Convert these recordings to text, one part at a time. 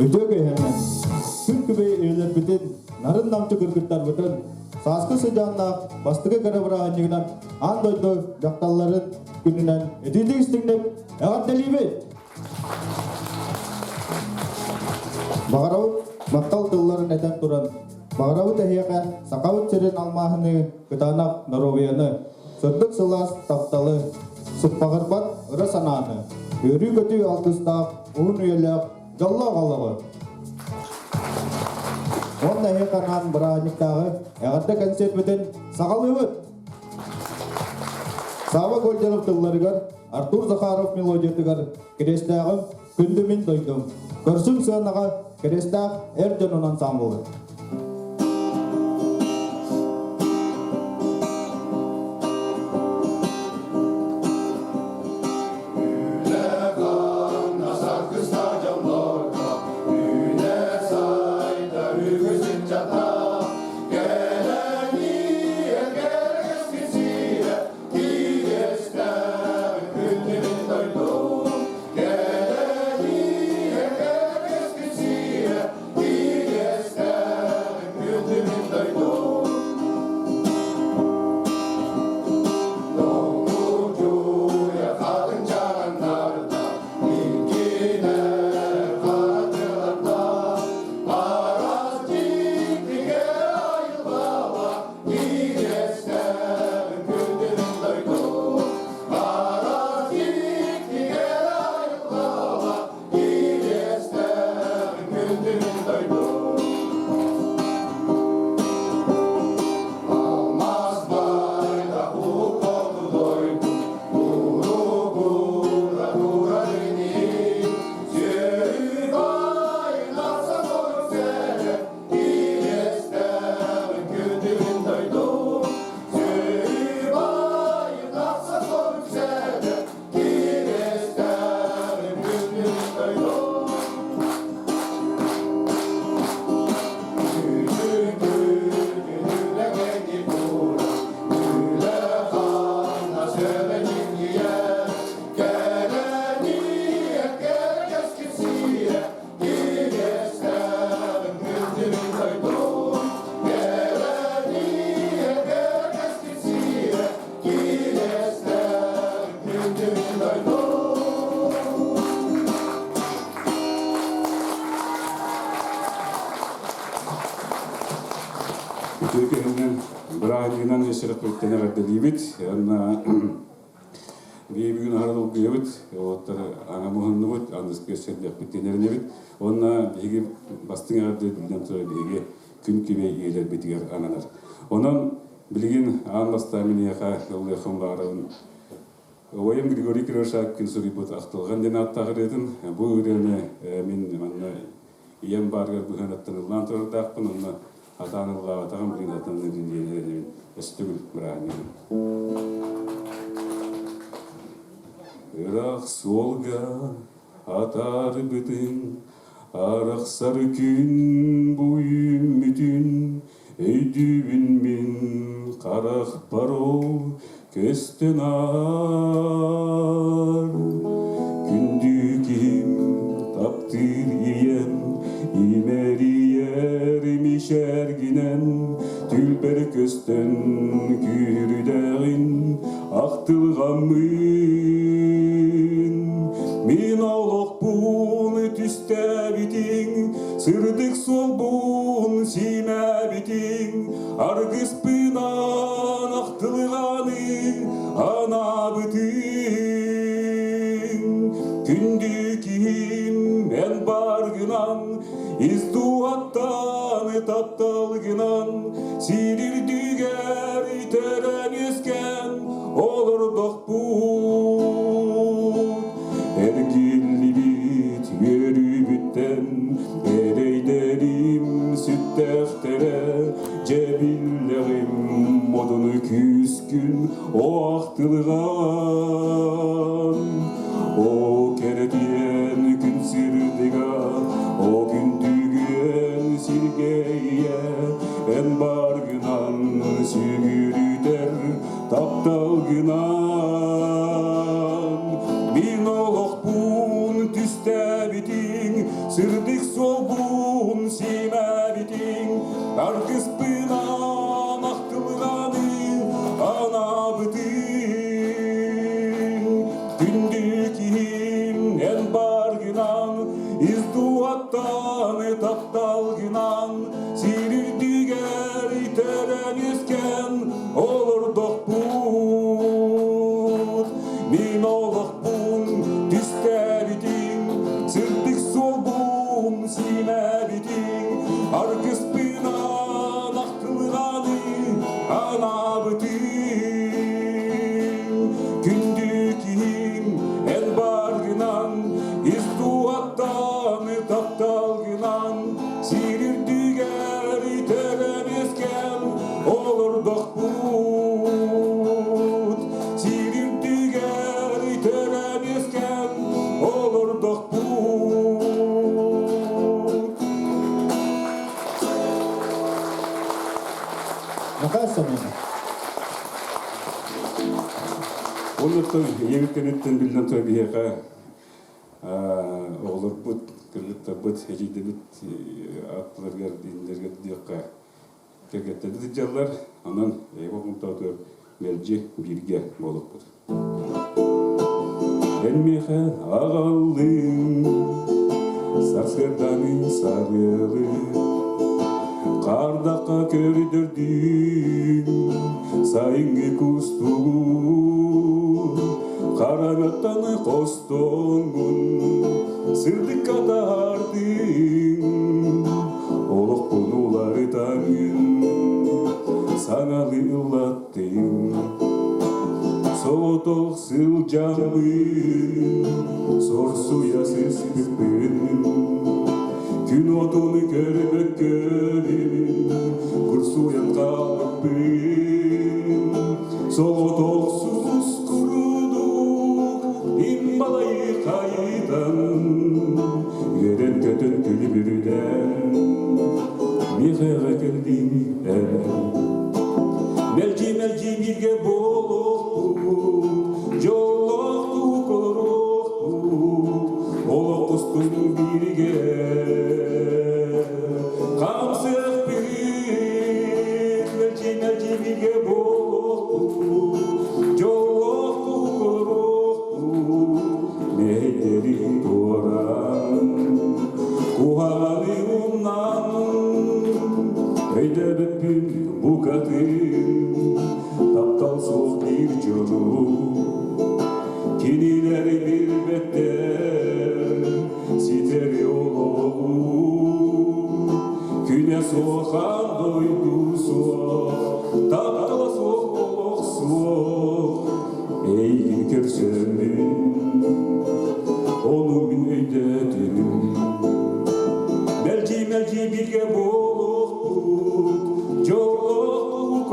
Ödöge hemen. Күн-күбей өйлербітін, нарын намчы кыргыттар бұтын, Сааскы сыдьаайдаах бастығы кәрі-бұрағаннығынан ан дойду дьахталларын күнүнэн эдилдик истиңдеп эҕэрдэлиибит. Бағарауыт мақтал тылларын этен туран, бағарауыт эхиэхэ сақауыт серен алмаахыны кытаанақ норовияны, сырдык сылаас тапталы, сыппағырбат ыры санааны, өрі көтü алтыстаақ, уын үйелек, жалла-ғалығы. Он эхиэханан бұрағаниктағы эҕэрдэ концерт бүтін сағалыбыт. Сава Гольдеров тылларыгар, Артур Захаров мелодиятыгар, керестәғым күнүнэн дойду. Көрсүм сыанаға керестәғ эрден ансамблы. Türkiye'nin bırakılan yaşarak beklenir dediğimiz, yani bir gün arada okuyoruz, o da ana muhannut, anlık geçerli beklenir nevid, ona bir bastın arada bildiğim sonra bir gün gibi gelir bitiyor analar. Onun bilgin anlastamini yaka yollayım varın. Oyum Grigori Kirosak kinsuri but aktalgan denat tağırıdın. Bu ürünü min manna iyem bargar bu hanattan lantordaq bununla Atanılla atağım bir atanın dinleyenlerin estügül bırağını. Irak solga atar bütün arak sarı gün bu ümmüdün eydübün min karak baro kesten ar gündükim taptir iyem İmeriyerim şerginen tülber kösten kürüdeğin aktılgamın min ağlak bunu tüste bitin sırdık sol bun sime bitin argız pınan aktılganı ana bitin kündükim en bargınan İzduattan taptalgınan sirir düger teren esken olur dokbut ergilli bit yörü bitten ereyderim süttehtere cebillerim modunu küskün o aktılgan o keretiyen gün sirdigar o gündügün sirgeye en bargınan sügürüder taptalgınan bir nolok bun tüste bitin sırdık sol Аркыспынан ақтылғаны ана бітін түндікін ән барғынан издуаттан тапталғынан сирирдігер итерен ескен олырдық бұд мен олық бұн түсті бітін сірдік сол бұн симе бітін Аркыспынан ақтылғаны ана бітін күндікін ән барғынан издуаттан тапталғынан сирирдігер итерен ескен олырдық бұд сирирдігер итерен ескен олырдық бұд Нақайсы мені? Олықтың еңіккенеттен білден той бейеға оғылыр бұд, кірлікті бұд, әжейді бұд, аттыларғар, дейіндерге дейіққа кергеттеді дұджалар, анан оғымтауды мәлжі бірге болып бұд. Әлмеға ағалың, сарсырданың сарылы, Қардаққа көрдірдің, сайынғы күстуғын, қарағаттаны қостыңын, сырдық қатардың, олық бұнулары таңын, саңалы ұлаттың, соғытық сылжамын, сорсуясыз бүкпін, Күн отуны көріп көріп, күрсуян қалыппын. Соғыт оқсыз құрудық, имбалайы қайдан. Ерен көтін күлі бүрден, меғаға келдім әлі. Мәлжі бірге болуқ, жолуқту колоруқту, олық құстың бірге. Қамсық бір, мәлжі бірге болуқту, жолуқту колоруқту, мейлері торан, қуғаны ұнан, өйдәбіппін бұқатын, таптал соқ бір жолу, кенелері бір беттер, ситері олығу, күне соқан дойду соқ, таптала соқ олық соқ, әйгін көрсемін, оны мен өйдәтінім. Мәлжі бірге болып бұд, жолық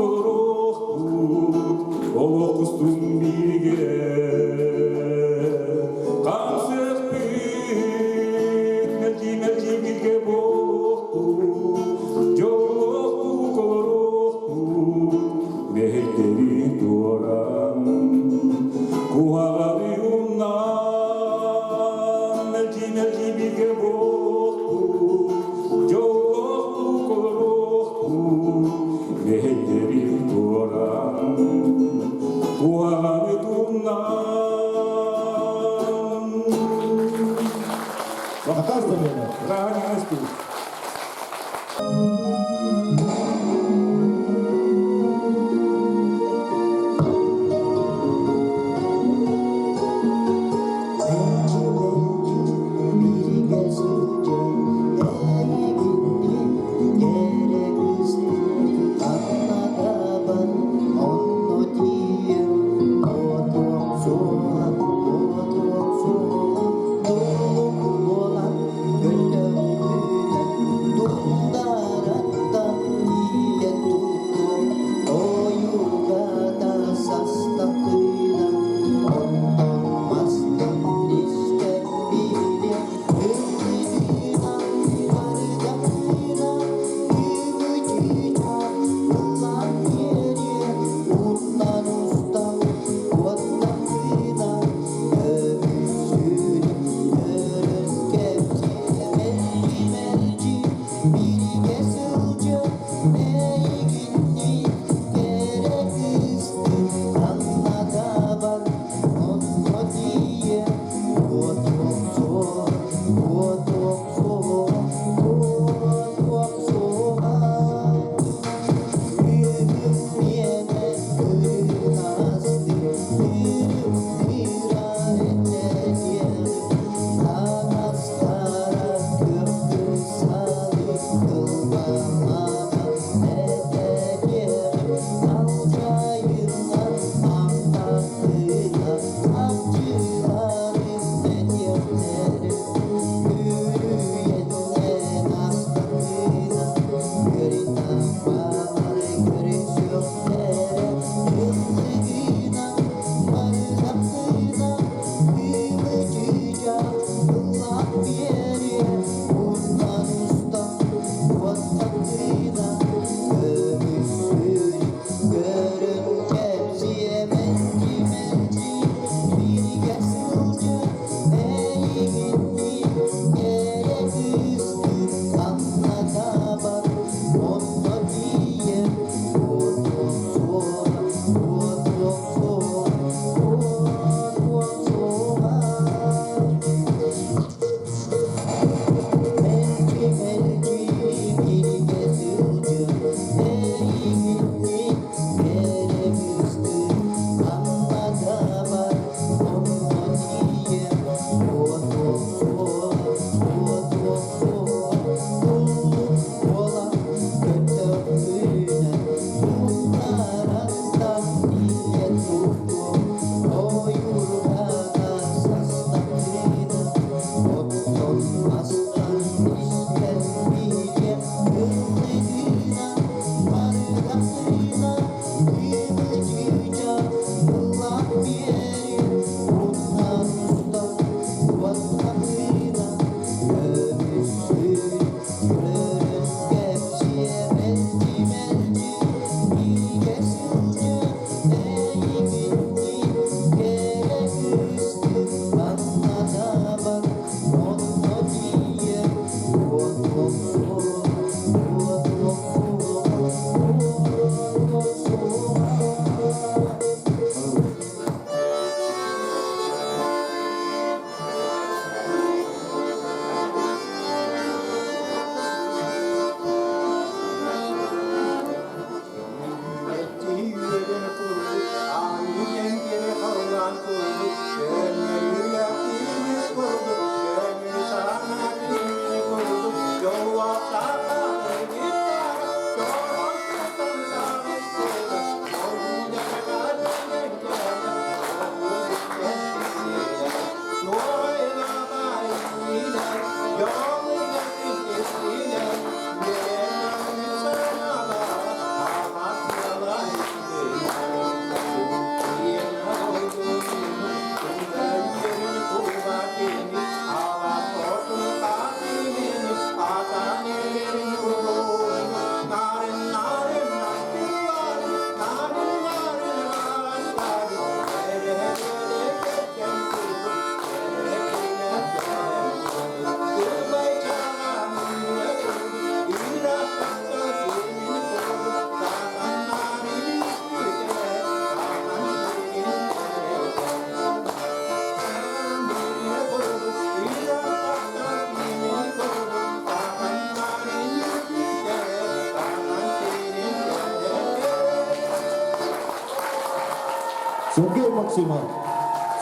Сергей Максимов,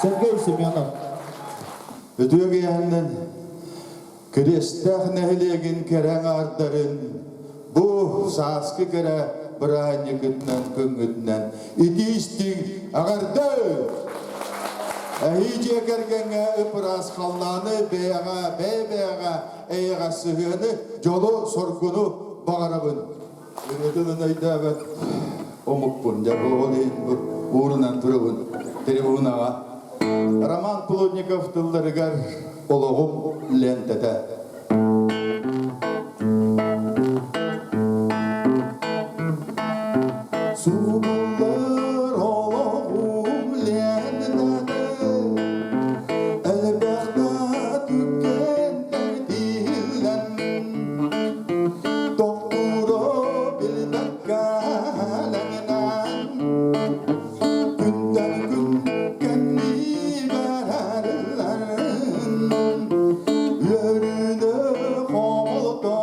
Сергей Семенов. Өтөгеяннан крестах нәһилеген кәрәң ардарын бу Сааскы кәрә бранникетнан көңгетнан итистин эҕэрдэ Әйже кәргәңә ыпырас халнаны бәйәға әйәға сығыны жолу соргуну бағарабын. Өтілін айдабат омықпын, жабы олейін уырынан тұрыбын трибунаға. Роман Плотников тылларыгар ологум лентете. Субулар ологум лентете, әлбәқта түккендер дилен, тоқтуро білдәккә ләңінен, күндән күн кәнни бәрәрләрін, өріні қомылта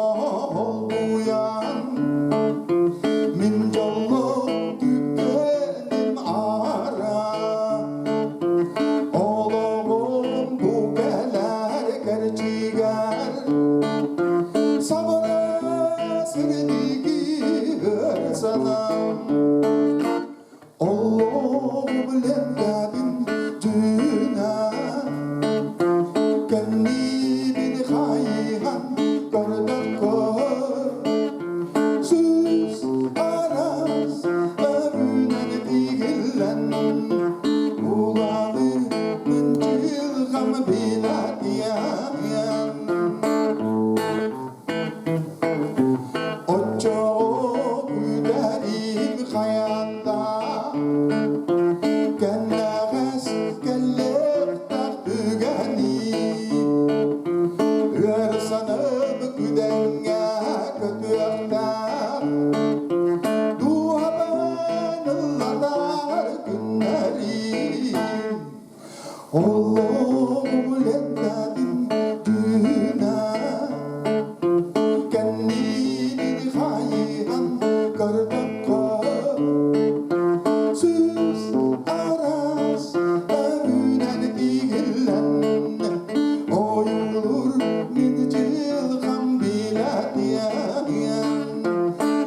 олбуян, min jollo tükenim ara, oğlum bu geler gerçiger, sabır sırdigi hırsanam, oğlum lendadin düna, kendimin hayhan gördük kör, sus aras ömrünen digilen, ulanı mıncılgam biladiyan. Oçoğu güderim hayanda, kenneğes kellek tahtügeni, Örsanıp güdenge kötüyekler, duabenillar günlerim, Allah'ım lendadin düğüne, kendini hayran gördük kör, sus aras ömrünen digilen, oyulur min cilgam biladiyan,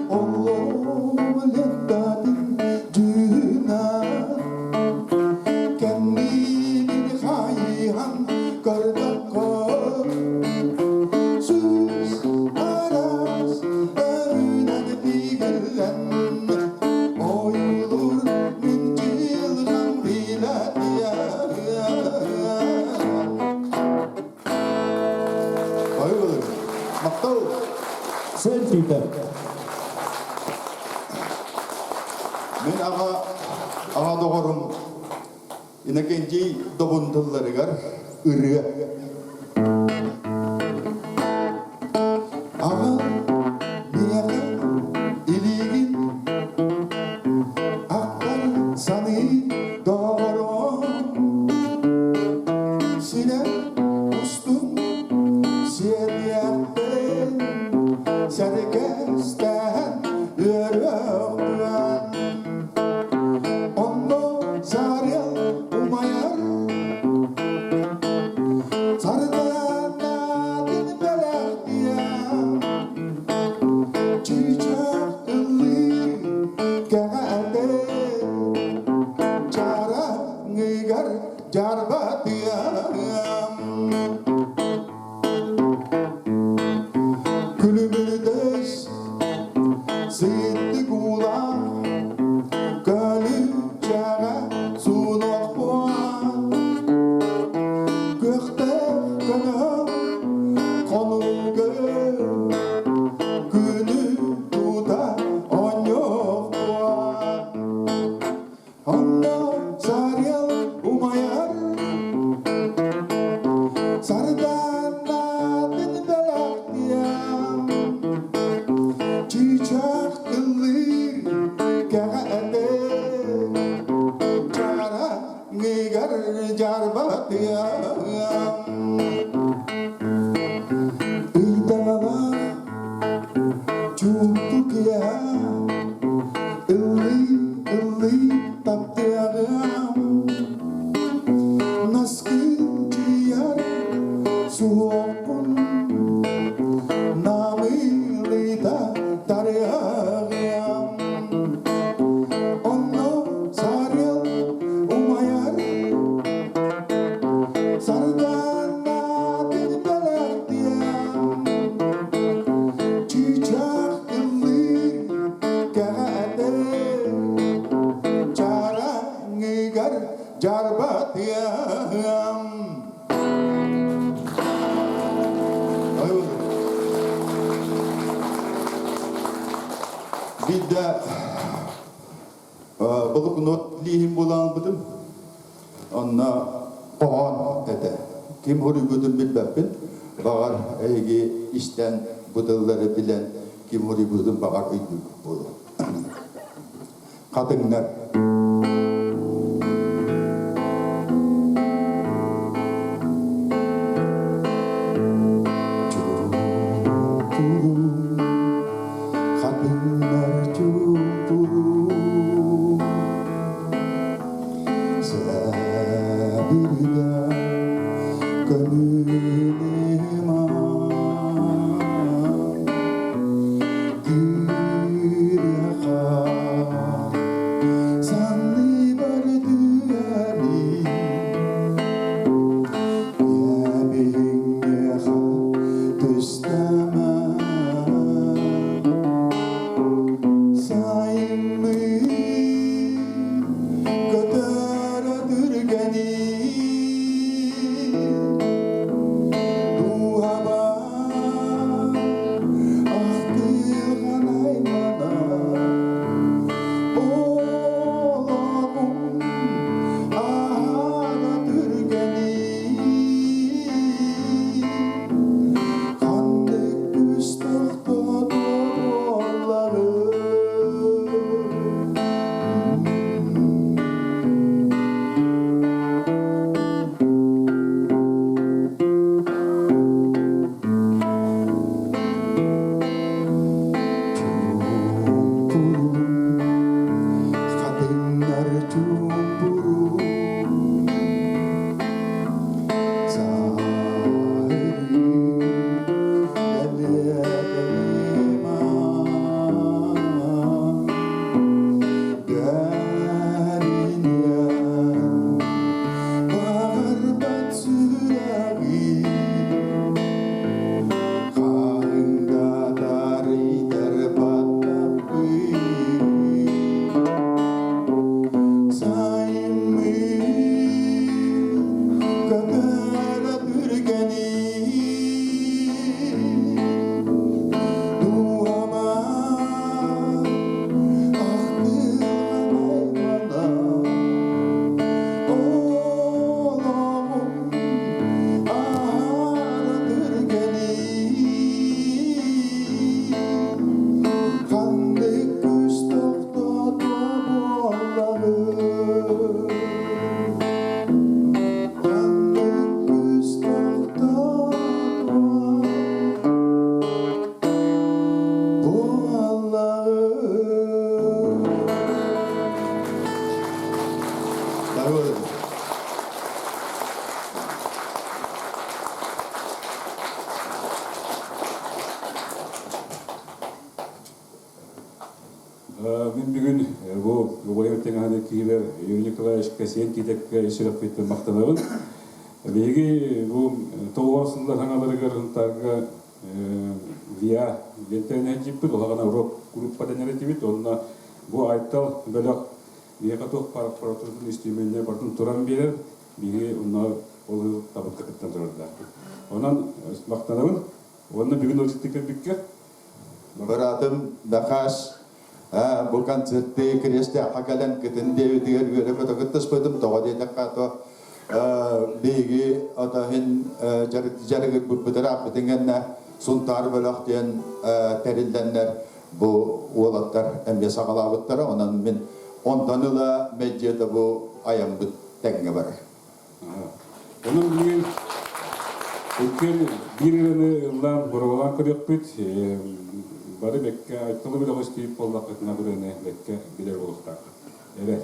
Allah'ım lendadin düğüne, kendini hayran gördük kör, sus aras ömrünen digilen, oyulur min cilgam biladiyan. Hayırlı, maktal. Sen Peter. Мен аға доғырым инекенчи добун тылларыгар ырыа. Аға мияға илигин аққар саны доғырым, сине устун сиэбияқтен сәдекестен өрөқтуан. Онно зарел умаяр, сарданадын белектия, чичак ылли кәғәде, жара ңигар жарбатиям. Күлімілдес сыйытты кула, Көлүчәгә сунок буа, көктә көнөм конугы, күнү туда оньок буа. Онно зарел умаяр, сарданадын белектиям, чичак ылли кәғәде, жара ңигар жарбатиям. Ыйдағалар чукту кия, ылли таптиягам, дьахталларын бидде бұл нот лихим болан бұдым онна қоған әді кем хори көдім білбәппін бағар әйге іштен бұдылары білен кем хори көдім бағар үйді болу қатыңнар Мен бүгін бұл ойымтеңаны кейлер Николаевич Касен кейдекке ешіріп кетті мақтанабын. Беге бұл тоғасында ғаналары ғарынтарға вия лентеріне жіппіт, олағана рок группадан әретебет, онына бұл айттал бөліқ вияға тоқ парапаратурдың істеменіне бардың тұран берер, беге онына ол табыт қақыттан тұрарда. Онан мақтанабын, онына бүгін өтікті кірбікке. Бұратым бақаш бұл концертте кіресте ақакалан кітінде өтігер көріп өтігіттіс бөдім тоға дейдік қато бейгі отағын жарығыр бұппыдыр апытыңынна сұнтар бөліқтен тәрілденлер бұл олаттар әмбе сағалабыттары, онан мен онтаныла мәджеті бұл аямбыт тәңі бар. Оның деген өткен біріні ұлан бұрылған көрек бүт, бары бәкке айтқылы білі қостейіп болдақ өтіна біріні бәкке білер болықтақ. Әрі.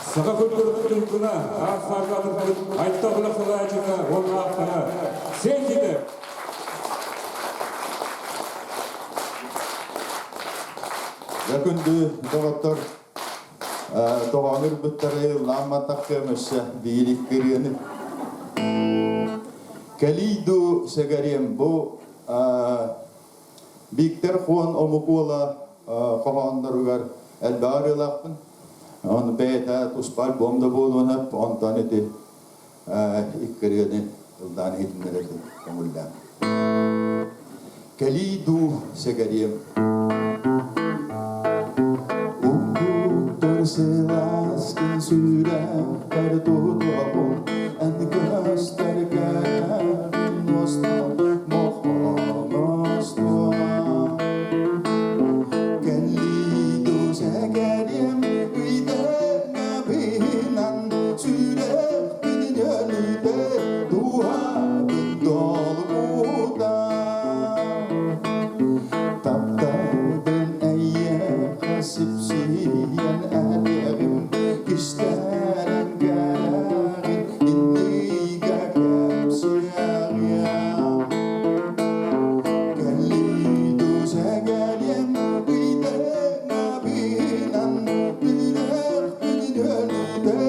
Сака көтөрүптүн күнә, ағсарғадың айтта бұлақсыға әчіға, оны ақтыға. Сен дейді. Yakındı doktor doğanır bütleri lama takımışı bilik görüyordu. Kalidu segariyem bu Bikter Juan Omukola kahandarugar elbarılakın. Onu beyta tuspal bomda bulun hep ondan eti ikkiriyordu. Ildan hidmeleri kamuldan. Kalidu segariyem. Saaskın sürüyor tutuğum en göstergen nostal mohonostua Kellidu segerim uydena binan sürüyor beni önüde duhabın dolguda Taptardın eye kasipsiyen ellerim İsterim gelerim indiga kemsiyer Kellidu segerim uydena binan sürüyor beni önüde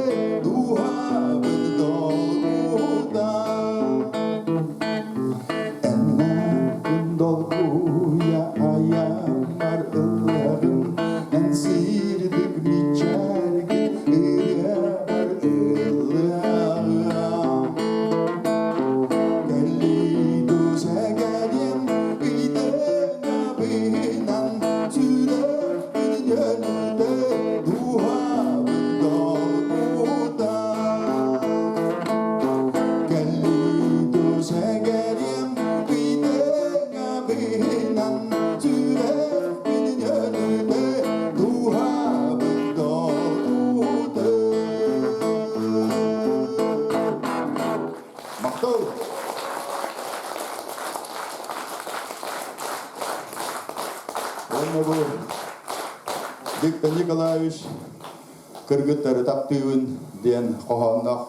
duhabın dolguda Enakın dolguya ayamlar ıllarım Ensirdik miçergin ırar ıllarım Kellidu segerim idena binan Sürüyor beni önünde duhabın dolguda Kellidu segerim idena binan Sürüyor beni önünde duhabın dolguda Maktul Onu bu Viktor Nikolaevich Kırgıtları taptığın diyen kohandak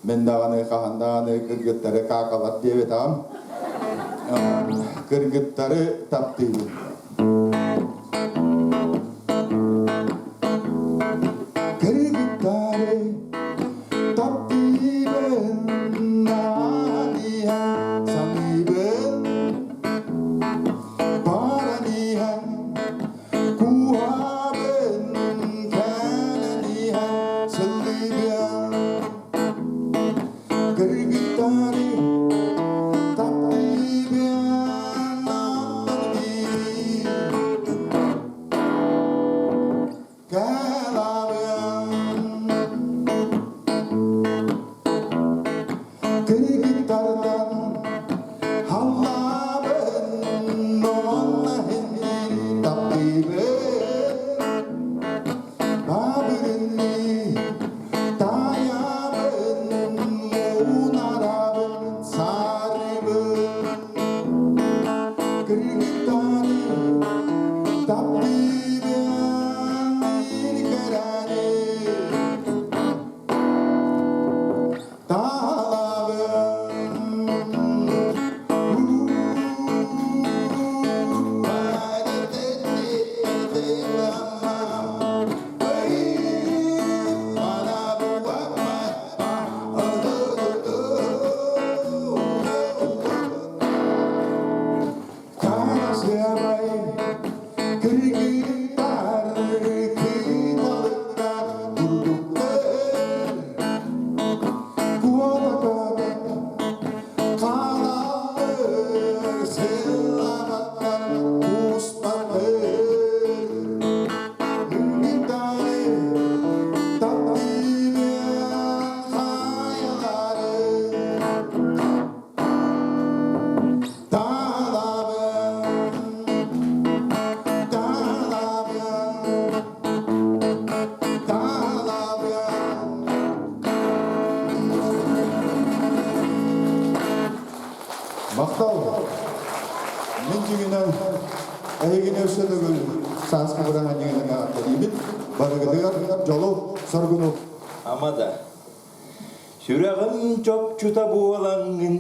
Mendağını kahandağını kırgıtları kakalat diye tamam Kırgıtları taptığın Kırgıtları taptığın Nadiyen samibın Baraniyen Kuhabın Kananiyen Sıllıbiyan Kırgıtları taptığın Nadiyen Мақтау. Мен жегенен әйген өсілігін Сааскы бұранға негенің ағатты деймін. Барығыдығар жолу сұрғыну. Амада. Сүрағын чоп чута буалаңын,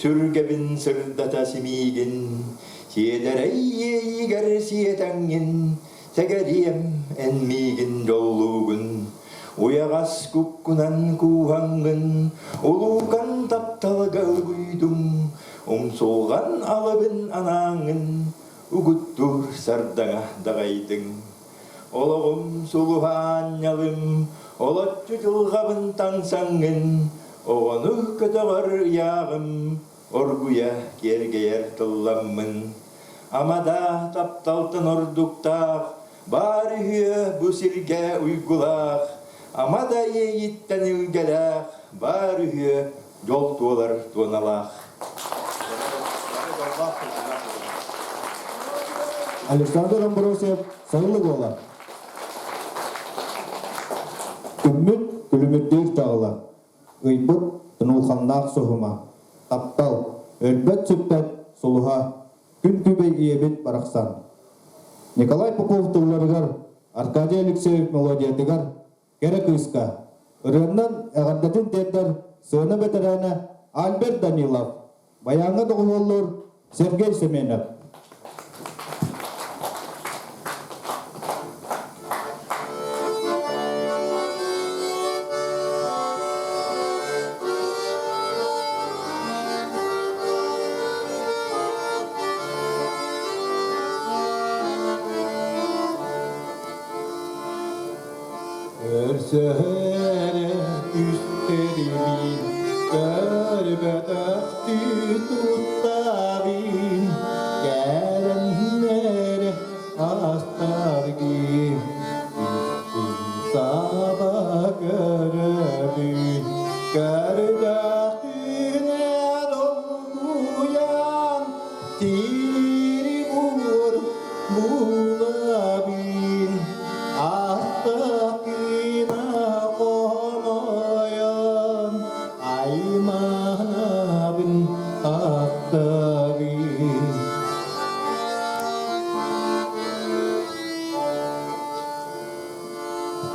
сүргебін сырдата семейгін, сиедерей егер сиетәңгін, сәгәрем әнмейгін жолуғын. Уяғас күккунан куғаңгын, улуған тапталға ұйдым, ұмсолған алыбын анаңын, үгіттур сардаңа дағайдың. Олығым сұлуған ялым, олатчу жылғабын таңсаңын, оғаны көтіғар яғым, оргуя кергейер тылламын. Амада тапталтын ордуқтақ, бар үйе бүсірге ұйгулақ, амада ейіттен үлгелақ, бар үйе жол туалар туаналақ. Александр Амбросев, сағылы бола. Күмміт күліметтер тағыла. Ұйбыт тұнылқаннақ соғыма. Таптал, өрбет сүппет сұлыға. Күн күбей иебет барақсан. Николай Попов тұлларығар, Аркадий Алексеев мелодиятығар, керек ұйска. Үріннен әғардатын теттер сыны бетерәні Альберт Данилов. Баяңы доғылыр Сергей Семенов. Örseğe üsterimin, görbedöktü tuttavin, gelenlere astargin, üstün sabah görebin, gördöktüne dolguyan, tiri vur bulabin, astakina komayan, aymanabın astakin.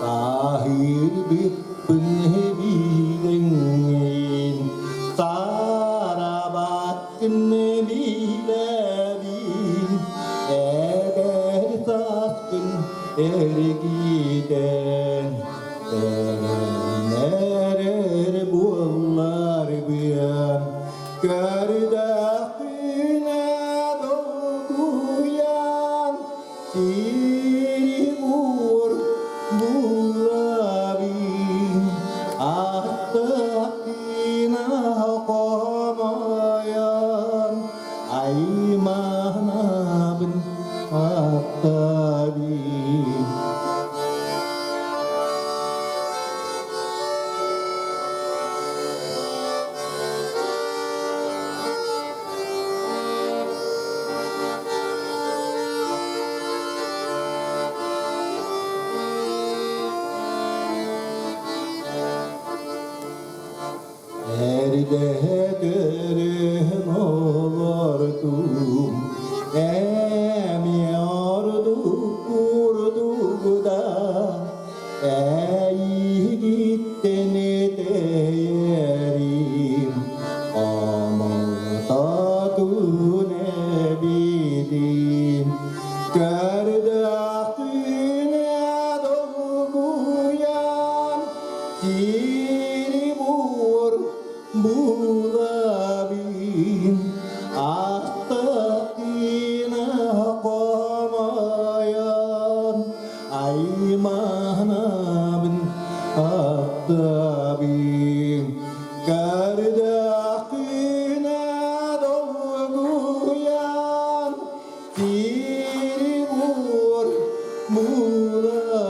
Sahir bir pınhebilengin, sarabat kınnebilebin, eğer saskın ergiden, erenler bullar biyan, gördüğüne dokuyan, diri vur bulabin, ahtakina komayan, aymanabın ahtabin. Dedetörüm olurdum Emiyorduk vurduk da Ey gitteni derim Ama tadı ne bildim Gördük güne dolguyan Diri vur bulabim Attık yine komayan Aymanabın attabim Gördük güne dolguyan Diri vur bulabim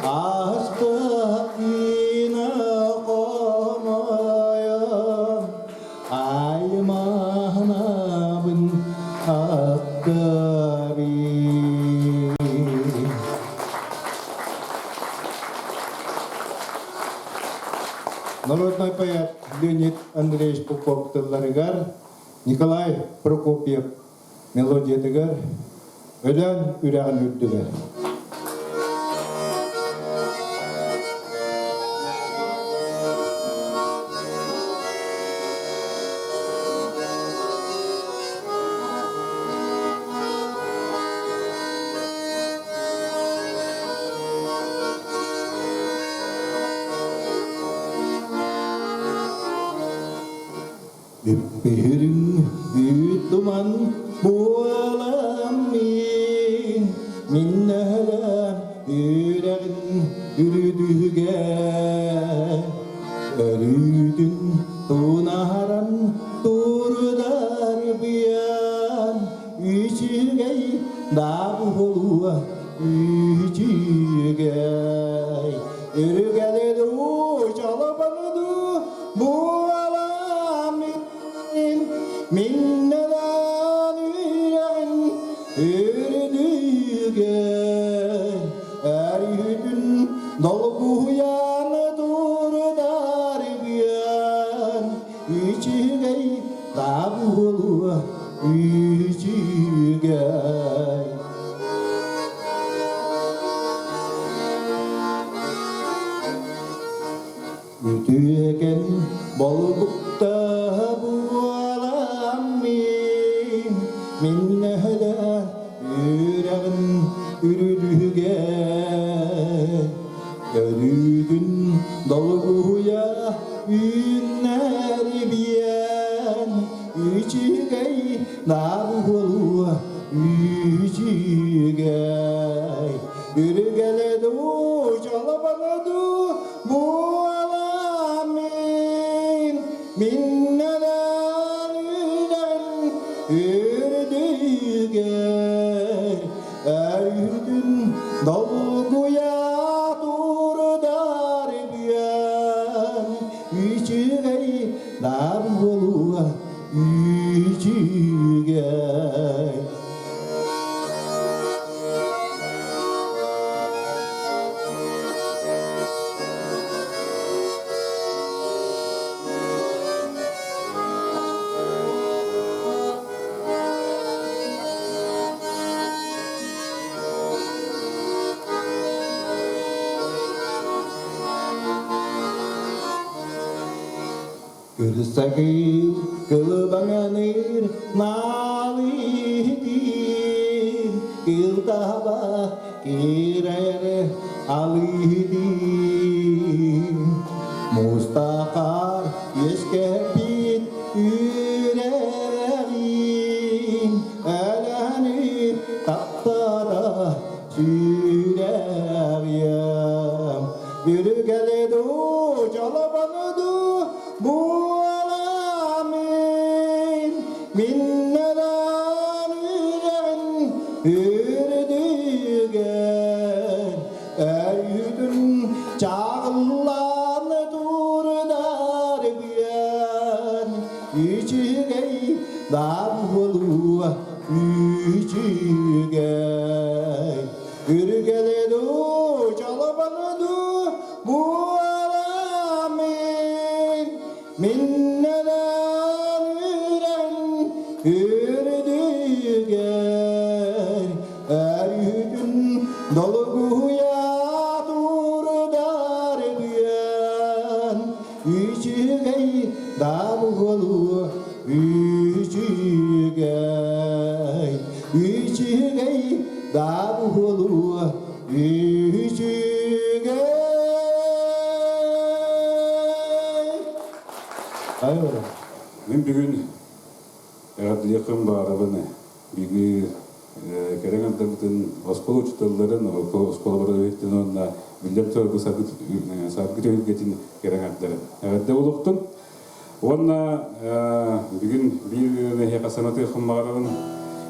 Attık yine komayan Aymanabın attabim Народный поэт Леонид Андреевич Попов тылларыгар, Николай Прокопьев мелодиятыгар, өлән үрәгін үрдігер. Üpperim üttuman bualam minnelem yüreğin ürüdüge Örüdün tunaran turdar biyan Üçügey dağılığa üçügey Ürgeledu çalabanıdu bualam Minneden yüreğin ürdüge Erüdün dolgu yanı durdar biyan Üçügey dağılığa üçügey Ütügen bolbukta bualam minneden yüreğin ürüdüge Örüdün dolguya ünler biyen Üçügey dağılığa üçügey Ürgeledu çalabanadu bualam minneden ürdüge Erüdün dolguya durdar biyan Üçügey dağılığa üçügey Gülsakir kılbanganir nalidin Gültaba kirayar alidin Mustakar yeskepit yüreğin Elani taptada süreğim Yürügeledu calabanıdu bu alamin minneden yüreğin ürdügen Erüdün çağıllanı durdar biyen Üçügey dağılığa üçügey Ürgeledu çalabanıdu bu alamin Dolguya durdar biyan içigey dabulu içigey dabulu içigey. Ayo. Мен бүгін әділеқім барабыны бігі керең антабытын оскол учталларын, оскол барабеттен онна білдеп тұрғы сабғы төгілгетін керең антарын. Әдді олықтың. Онна бүгін бір хеқасанаты қымбағарабын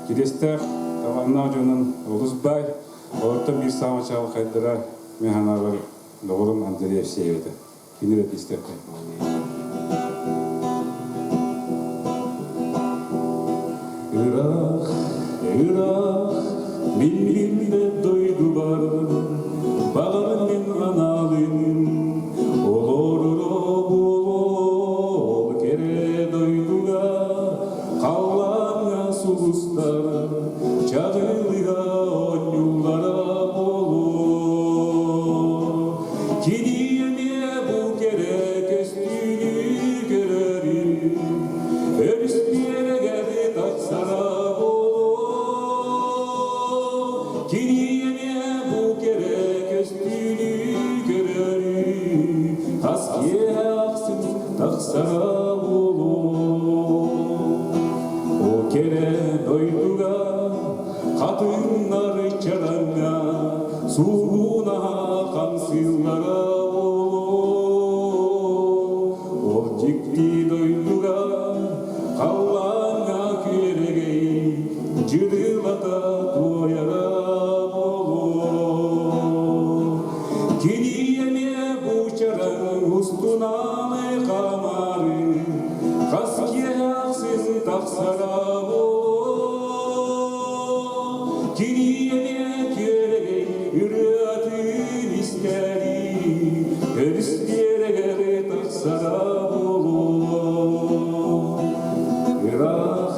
келестер таванна жонын олызбай, олықтың бір самачалы қайдыра механабар доғырым Андреев севеді. Кенерет істерді. Irak, min bilde duydu var, bağır min analın, olur bol kere duyduga, kallana sulustar, çağırıga onyullara bolu. Kidiyeme bu kere kestüğünü görerim, örüstüyere geldi taksara bolu. Kidiyeme bu kere kestüğünü görerim, taskiye aksın taksara bolu. O kere doyduga, kadınlar çaranga, suğuna kansızlara bolu. O cikti doyduga, kallanga küregey, cırılata doyara bolu. Kidiyeme bu çaran ustunane kamarı, kaskiye aksın taksara bolu. Kidiyeme küregey, üretün iskeri, örüstüyere taksara bolu. Irak,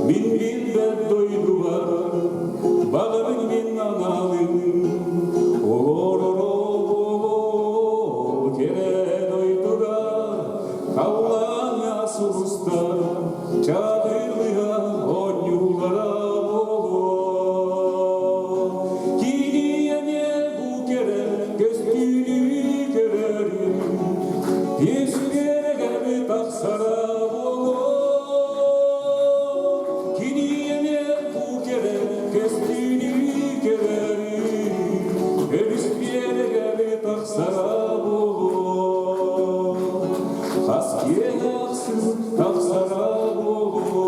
min bilber doydu var, bağırın min analın, olur kere doyduga, kallana sulustar, çağırıya onyullara bolu. Kidiyeme bu kere gözlüğünü görerim, yüzlere geldi taksara bolu. Kidiyeme bu kere gözlüğünü görerim, örüstüyere geldi taksara bolu. Kaskiye aksın taksara bolu.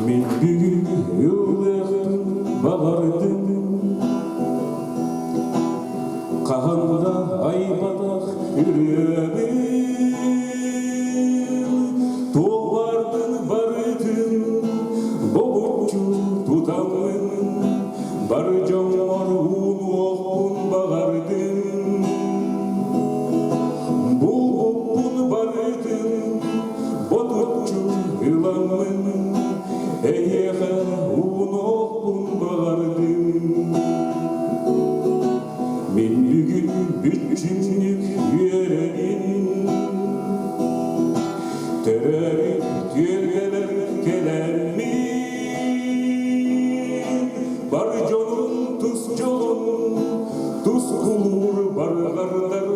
Мен бүгін ылдықтың бағардым, қағанда айбатақ үребім, тоғардың барытын боғытчу тұтамын, бар жоңор ұн оқпын бағардым. Бұл оқпын барытын ботутчу ыламын, эйеха ұн оқпын бағардым. Мен бүгін бүтчінік үйерегін, төреріп тергелер келемін. Бар жолын тұс жолын, тұс құлыр барғардар,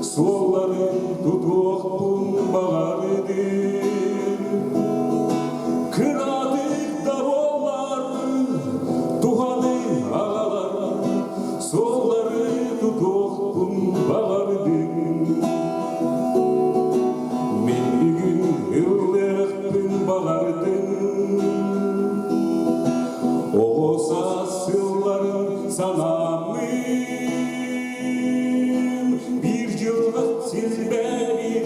соларын тұтуақпын бағардым. Кыратық даволар, туғаны ағалар, солары тұтуақпын бағардым. Мен бүгін ылдықпын бағардым. Оғоса сылларын санамын, бір жылға сілбәліп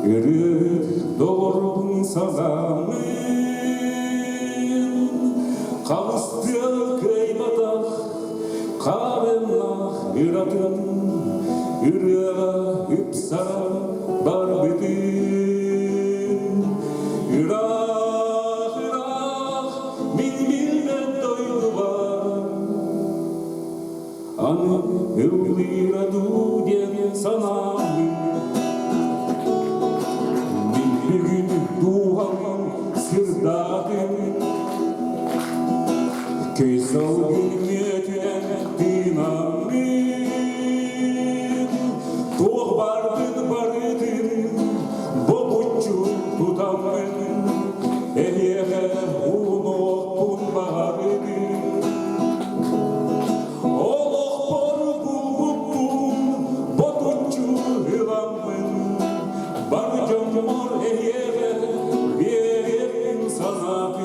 Үрүт doğrun sazanın Kavıstıya kıymadak Karınlak üratın Ürüğa üpsara bar bütün Ürah min bilmem doydu var Anı övlira dudyen sanamı Bilgin duhan sırdatın Keysal gülmetünen dinamın Toğ bardın barıdın Bobuççu tutamın Ehyehe unoğun barıdın Oloq boru bulbul Botuççu hılamın Barıcan mor ehyehe Verin sanatı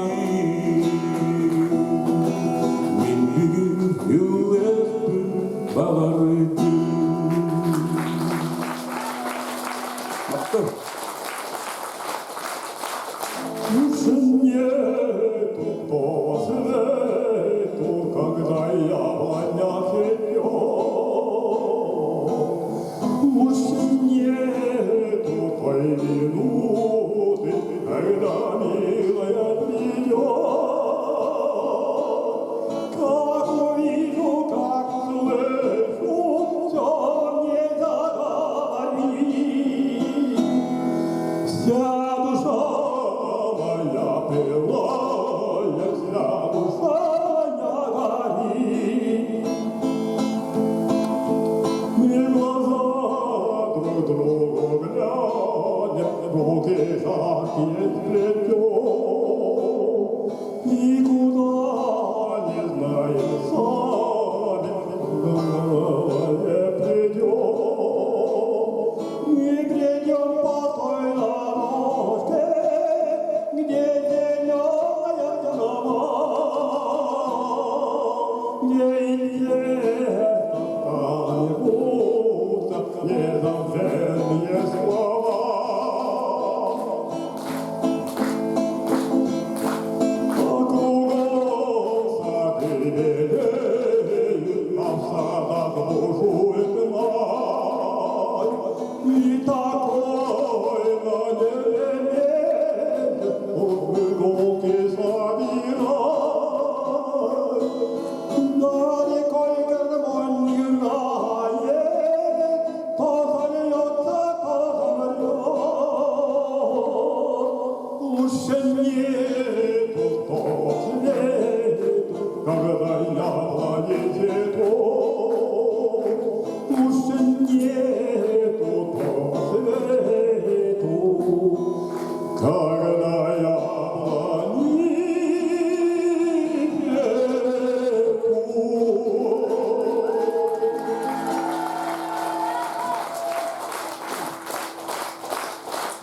Min bugün yıllarım balardı Baktım Уж нету то свету, когда яблоня цветет. Уж нету той минуты, когда милая придет. Как увижу, как слышу, все мне заговорит. Вся душа моя пылая, вся душа моя горит. Мы глаза друг другу глядя, руки жаркие сплетем. Никуда не знаем сами, куда не придем. Мы придем по той дорожке, где зеленая трава, где интересно станется незабвенные слова. Кругом сады белеют, а в садах бушует май. И такой на небе месяц, иголки собирай. Далекой гармонь играет, то зальется, то замрет. Лучше нету того свету, когда яблони цветут. Лучше нету того свету, когда яблони цветут.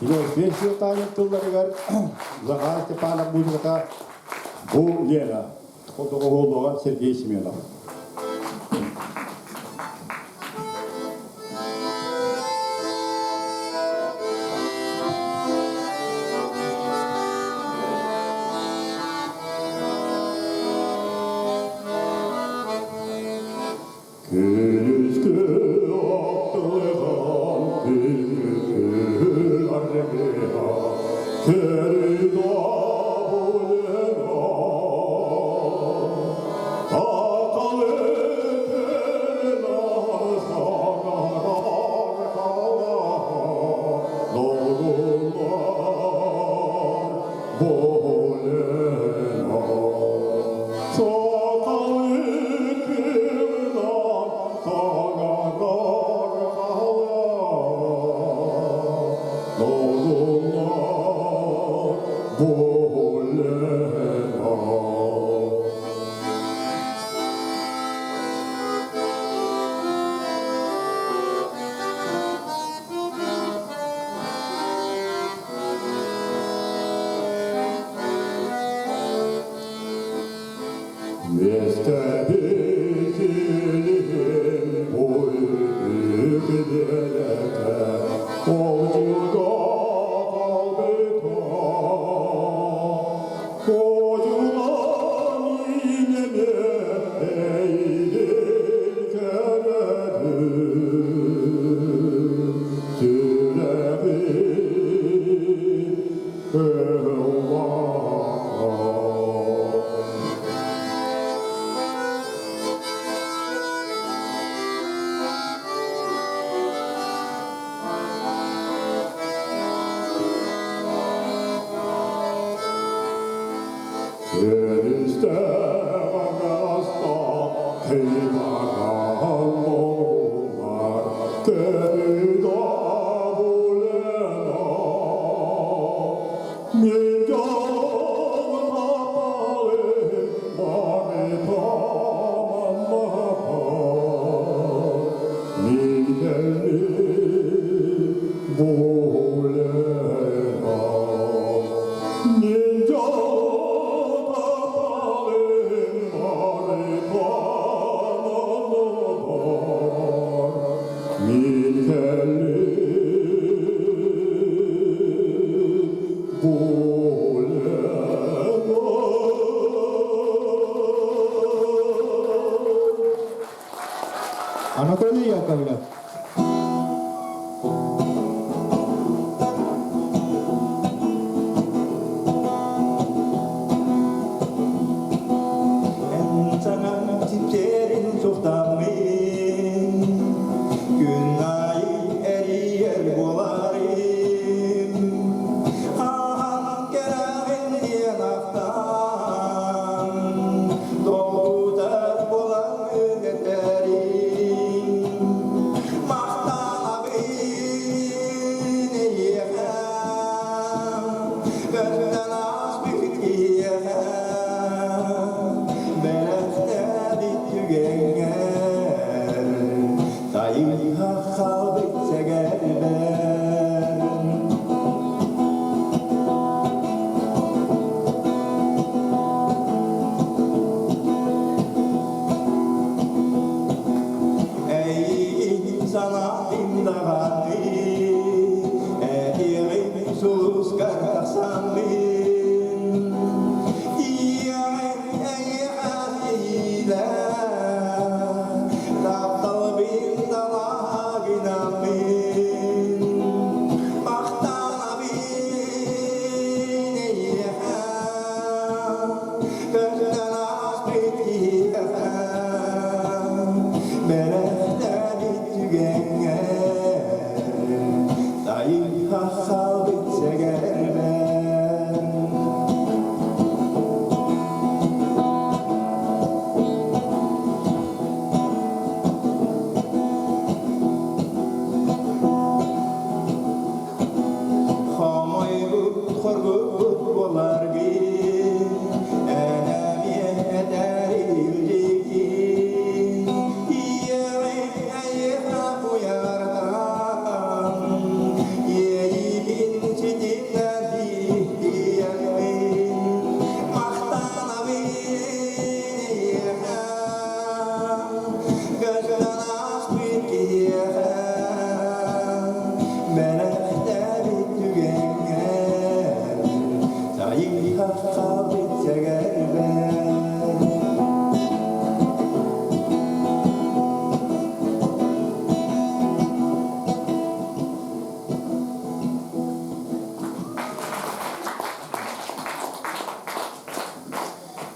Ilo 5 yıl tane tılları Захар Степанов музыката bu lera. Kodogo olduğu Sergey Semyonov. Köyüzkü aktılgan köyüzkü arremera Kerida bulena Akalı tenar sanarar kalar Doğrular bulena Sakalı tenar sanarar kalar Doğrular bulena Место бекелем ой, бекелем Анатолий Яковлев.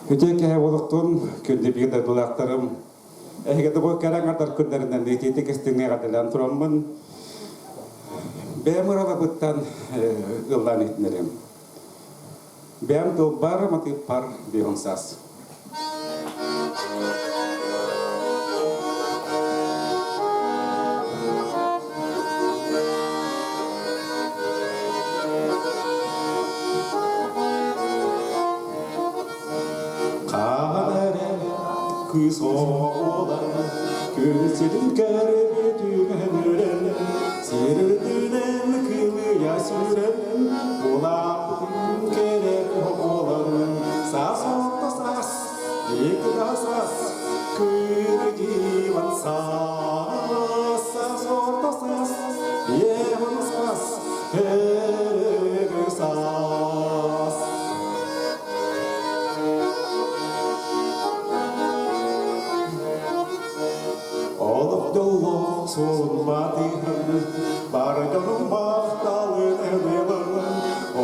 Үтеке олуктун күндү бирде дулактарым. Эгерде бу караңардар күндөрүнөн нетити кестиңе катылан тураммын. Бемурала буттан ыллан итнерим. Бем долбар мати пар бионсас. Kısoğlan gözlerin garip düğünüren Serdünen kılıya süren Bulağın gerek olan Sas orta sas, yekra sas Kırı divan sas Sas orta sas, Ебанысас, эрегісас. Олық долы сұлматығын, бар жаным мақталын әмелін,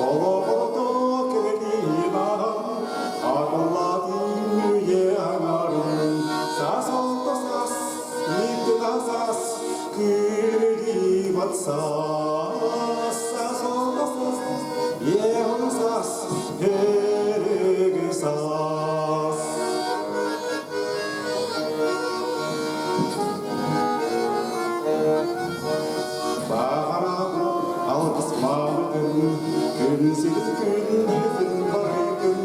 олық ұлты келін ағын, ағылатын үйе аңарын. Сас олты сас, икті тасас, күрді батсас. Сас олты сас, еғын сас, эрегісас. Бағарады алғыс мамытын, күнсіз күндізін барайдың.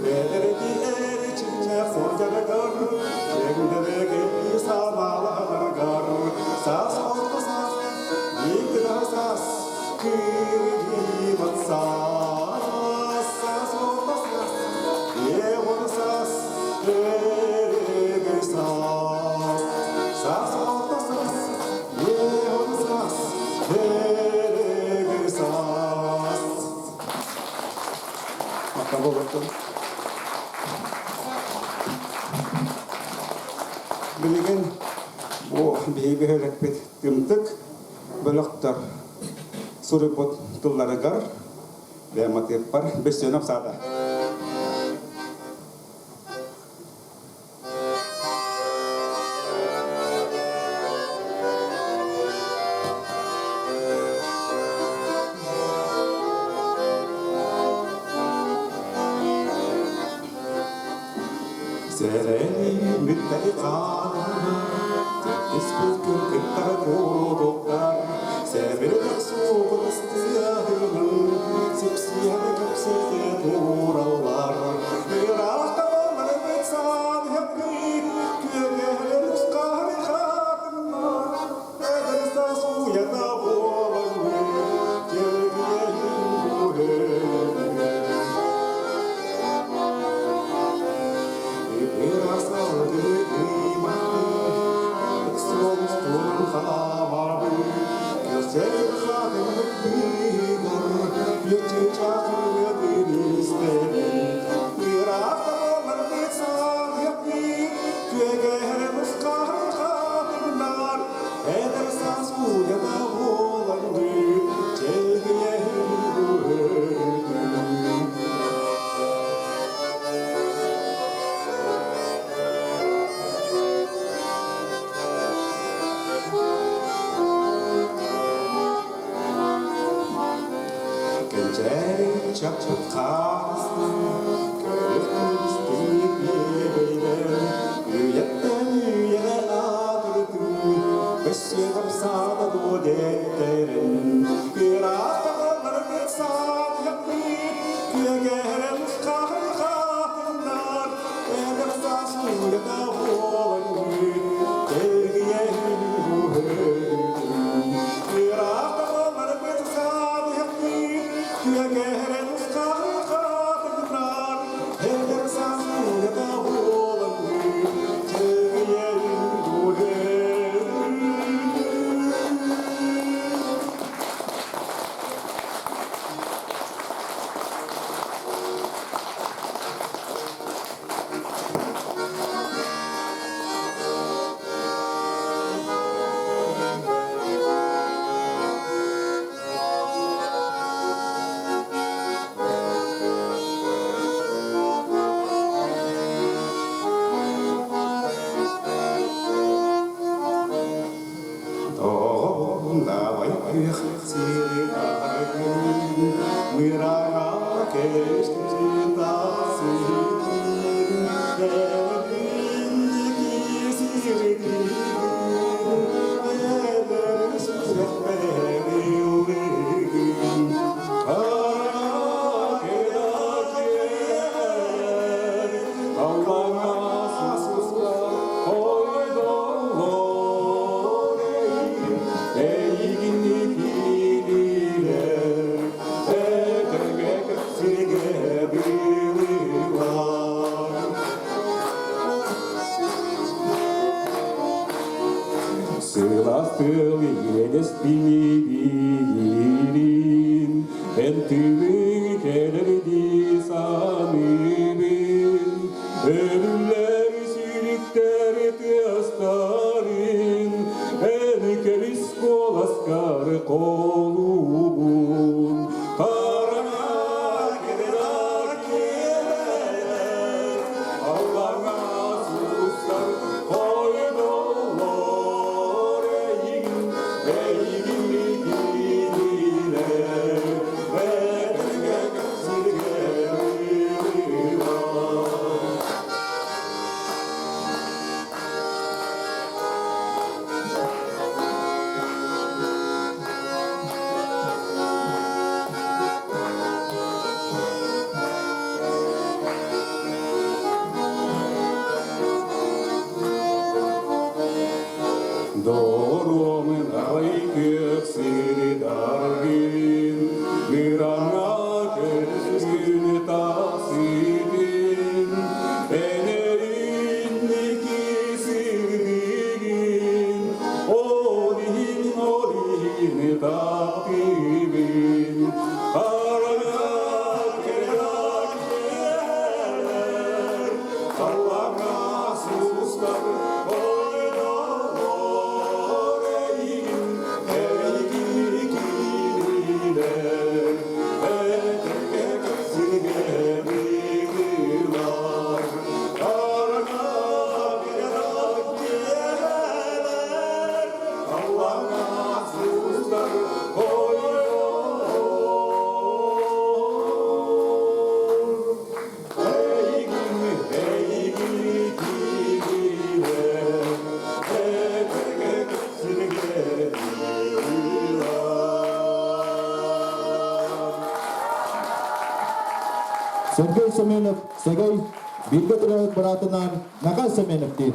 Бәдірді әрічіне қоржағығыр, кеңдірігі самалағығыр. Сас олты сас, екі тасас, күрді батсас. Сас олты сас, еғын сас, эрегісас. Сас олты сас, еғын сас, эрегісас. Мақта болғырдың. Білеген бұл бейбі өрекпет тымтық бөліқтір сұры бұт тұлларығар бәматеп бар бәстен апсады. Сәрәйі мүттәлі қанын, тәттес бүткін күттар қордықтар, сәбірдің суғын ұстияғының, сепсияны көпсізде тұраулар. Ирақта балыр бетсан хәппі, күйегелер ұсқары қатынлар, әдірса суяда болыңы, келгейін бұғын. Çap-çap karısın, körüktün isteyip yebeyler, üyetten üyene adırdın, beşeğim sana doğdetlerin. Bir ağlar bir sağ yapmayı, küyegerim kahır kadınlar, edip saçlıya da olanı, dergiye hülühürdün. Bir ağlar bir sağ yapmayı, küyegerim Be Kentimi kelerdi samimin, ölümler sürükler etiyastarin, enkelis kol askar kolubun, karana keler keler, Allah'a susar koydollar, eğin Doromen aykık siridargin, bir ana keskin tasidin, enerindeki sirdigin, olin takibin, karana kerak keler, Allah'a suslar, Sergey Semenov, Sergey Bilgetrev Baratından Naka Semenov'dir.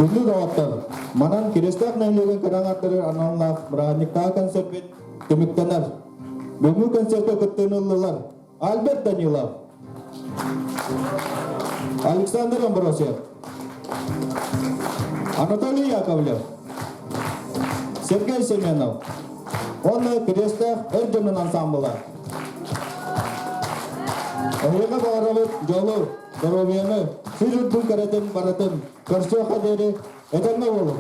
Күнү дааттар. Манан керестак нәйлеген караңаттары аналлах браникта концерт бит көмөктөнөр. Бүгүнкү концертке көттөнүллар. Альберт Данилов, Александр Амбросев, Анатолий Яковлев, Сергей Семенов. Оны керестак өрдөнүн ансамблы. Ойга барабыт жолу, здоровьяны, сүйрүттүн каратын баратын, көрсө хадери, эдемне болу.